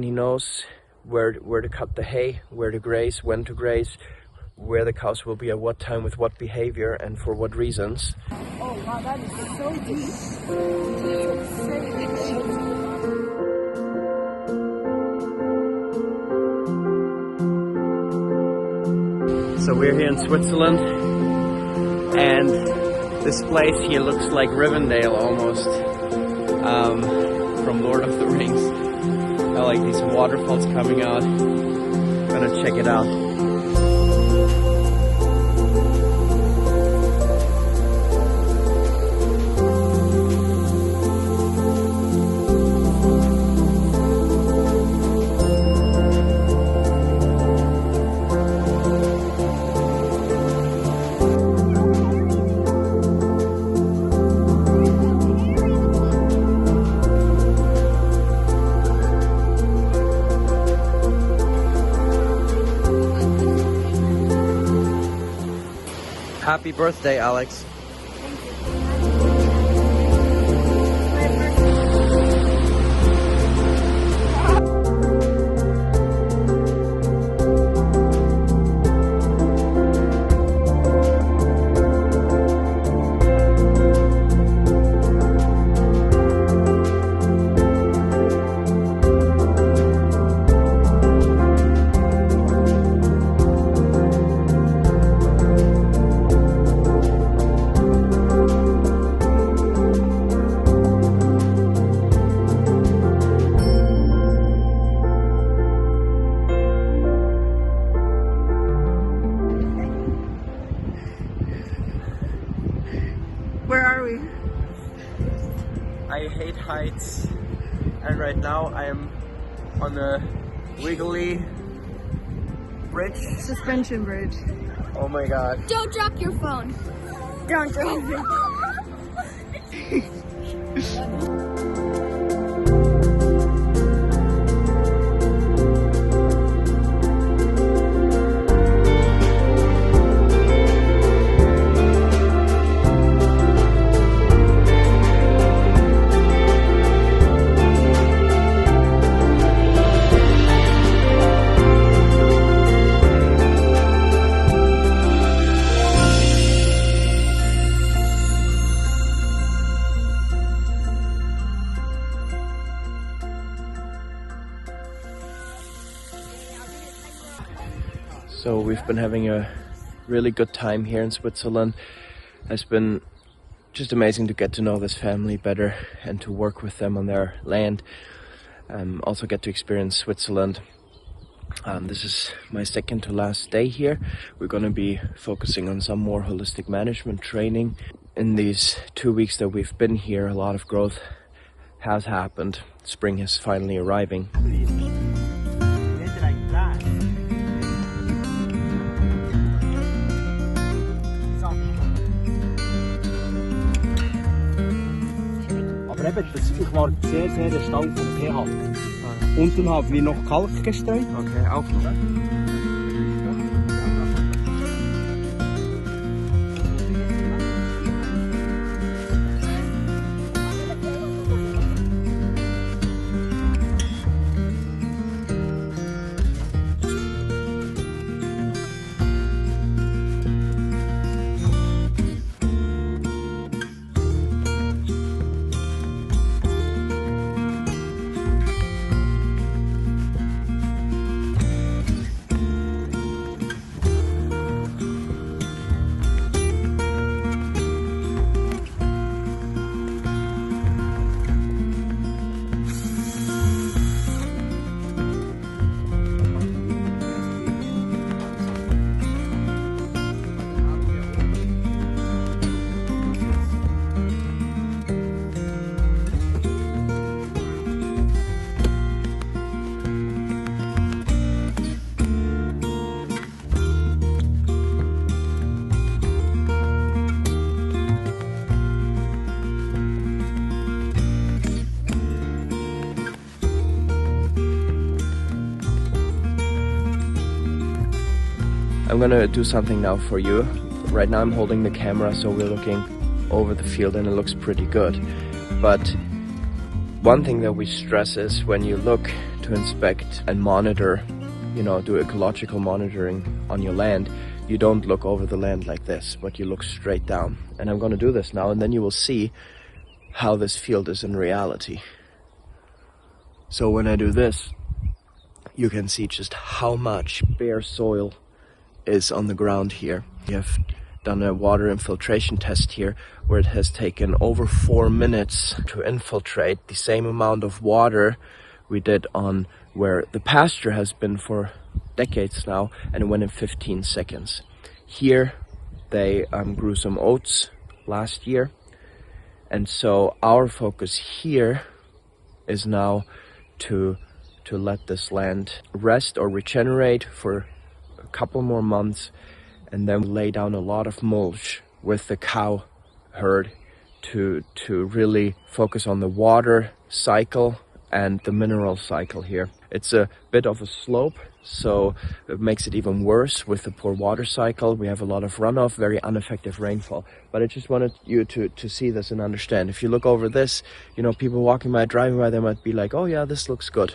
He knows where to cut the hay, where to graze, when to graze, where the cows will be at what time, with what behavior, and for what reasons. Oh wow, that is so deep. So we're here in Switzerland, and this place here looks like Rivendell almost, from Lord of the Rings. I like these waterfalls coming out. I'm gonna check it out. Happy birthday, Alex. Where are we? I hate heights, and right now I am on a wiggly bridge. Suspension bridge. Oh my god. Don't drop your phone. Don't drop it. So we've been having a really good time here in Switzerland. It's been just amazing to get to know this family better and to work with them on their land. Also get to experience Switzerland. This is my second to last day here. We're going to be focusing on some more holistic management training. In these 2 weeks that we've been here, a lot of growth has happened. Spring is finally arriving. Aber eben, ich war sehr, sehr stark vom pH. Und dann haben wir noch Kalk gestreut. Okay, auch noch. I'm gonna do something now for you. Right now I'm holding the camera, so we're looking over the field and it looks pretty good. But One thing that we stress is when you look to inspect and monitor, you know, do ecological monitoring on your land, you don't look over the land like this, but you look straight down. And I'm going to do this now, and then you will see how this field is in reality. So when I do this, you can see just how much bare soil is on the ground here. We have done a water infiltration test here where it has taken over 4 minutes to infiltrate the same amount of water we did on where the pasture has been for decades now, and it went in 15 seconds. Here they grew some oats last year, and so our focus here is now to let this land rest or regenerate for a couple more months, and then lay down a lot of mulch with the cow herd to really focus on the water cycle and the mineral cycle here. It's a bit of a slope, so it makes it even worse with the poor water cycle. We have a lot of runoff, very ineffective rainfall. But I just wanted you to see this and understand. If you look over this, you know, people walking by, driving by, they might be like, oh yeah, this looks good.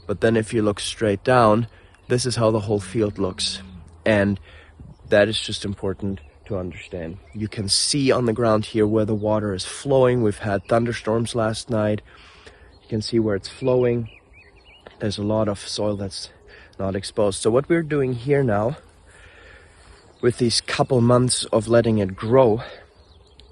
But then if you look straight down, this is how the whole field looks. And that is just important to understand. You can see on the ground here where the water is flowing. We've had thunderstorms last night. You can see where it's flowing. There's a lot of soil that's not exposed. So what we're doing here now, with these couple months of letting it grow,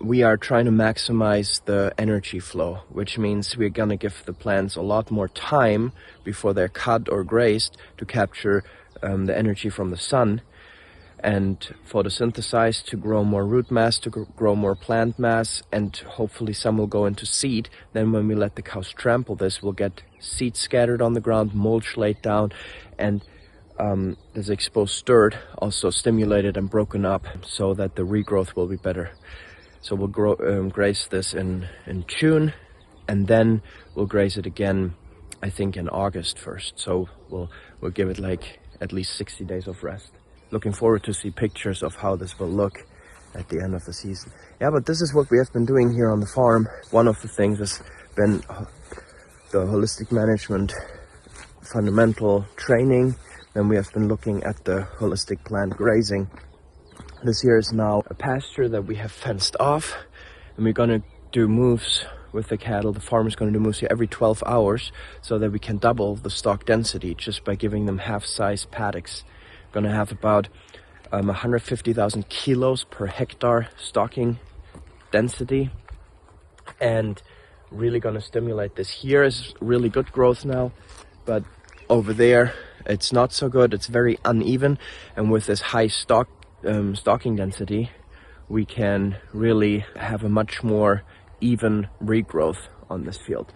we are trying to maximize the energy flow, which means we're gonna give the plants a lot more time before they're cut or grazed to capture the energy from the sun and photosynthesize to grow more root mass, to grow more plant mass, and hopefully some will go into seed. Then when we let the cows trample this, we'll get seed scattered on the ground, mulch laid down, and this exposed dirt also stimulated and broken up so that the regrowth will be better. So we'll graze this in June, and then we'll graze it again, I think in August first. So we'll give it like at least 60 days of rest. Looking forward to see pictures of how this will look at the end of the season. Yeah, but this is what we have been doing here on the farm. One of the things has been the holistic management fundamental training. Then we have been looking at the holistic plant grazing. This here is now a pasture that we have fenced off, and we're gonna do moves with the cattle. The farmer's gonna do moves here every 12 hours so that we can double the stock density just by giving them half-size paddocks. Gonna have about 150,000 kilos per hectare stocking density, and really gonna stimulate this. Here is really good growth now, but over there it's not so good. It's very uneven, and with this high stocking density, we can really have a much more even regrowth on this field.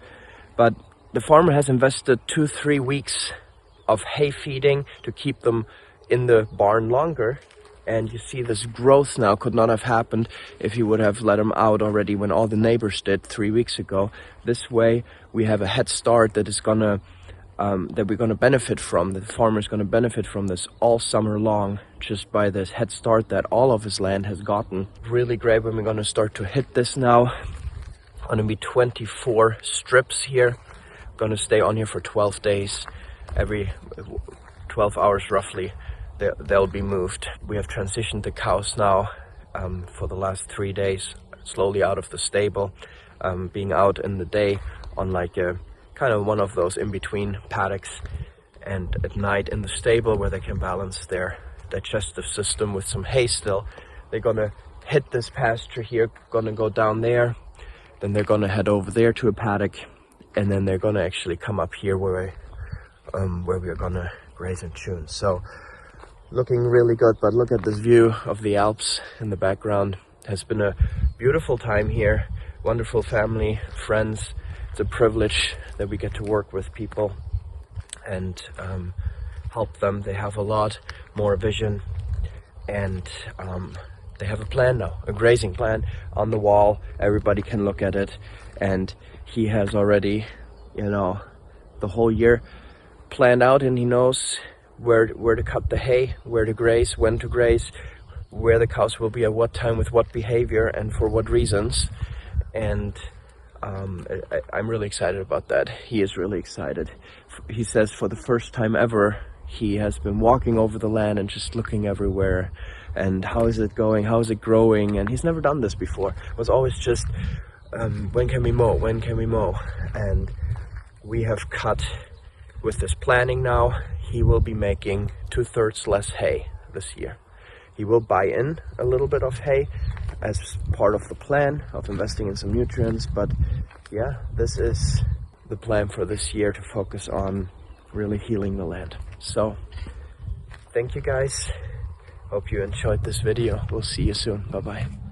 But the farmer has invested 2-3 weeks of hay feeding to keep them in the barn longer, and you see this growth now could not have happened if you would have let them out already when all the neighbors did 3 weeks ago. This way we have a head start that is gonna that we're gonna benefit from. The farmer's gonna benefit from this all summer long, just by this head start that all of his land has gotten. Really great when we're gonna start to hit this now. Gonna be 24 strips here. Gonna stay on here for 12 days. Every 12 hours roughly they'll be moved. We have transitioned the cows now for the last 3 days, slowly out of the stable, being out in the day on like a kind of one of those in-between paddocks, and at night in the stable where they can balance their digestive system with some hay still. They're gonna hit this pasture here, gonna go down there, then they're gonna head over there to a paddock, and then they're gonna actually come up here where we are gonna graze in June. So looking really good. But look at this view of the Alps in the background. It has been a beautiful time here. Wonderful family, friends. It's a privilege that we get to work with people and help them. They have a lot more vision, and they have a plan now, a grazing plan on the wall. Everybody can look at it, and he has already, you know, the whole year planned out, and he knows where to cut the hay, where to graze, when to graze, where the cows will be at what time with what behavior and for what reasons. And I'm really excited about that. He is really excited. He says for the first time ever, he has been walking over the land and just looking everywhere. And how is it going? How is it growing? And he's never done this before. It was always just, when can we mow? When can we mow? And we have cut, with this planning now, he will be making 2/3 less hay this year. He will buy in a little bit of hay as part of the plan of investing in some nutrients, but yeah, this is the plan for this year, to focus on really healing the land. So thank you guys. Hope you enjoyed this video. We'll see you soon. Bye bye.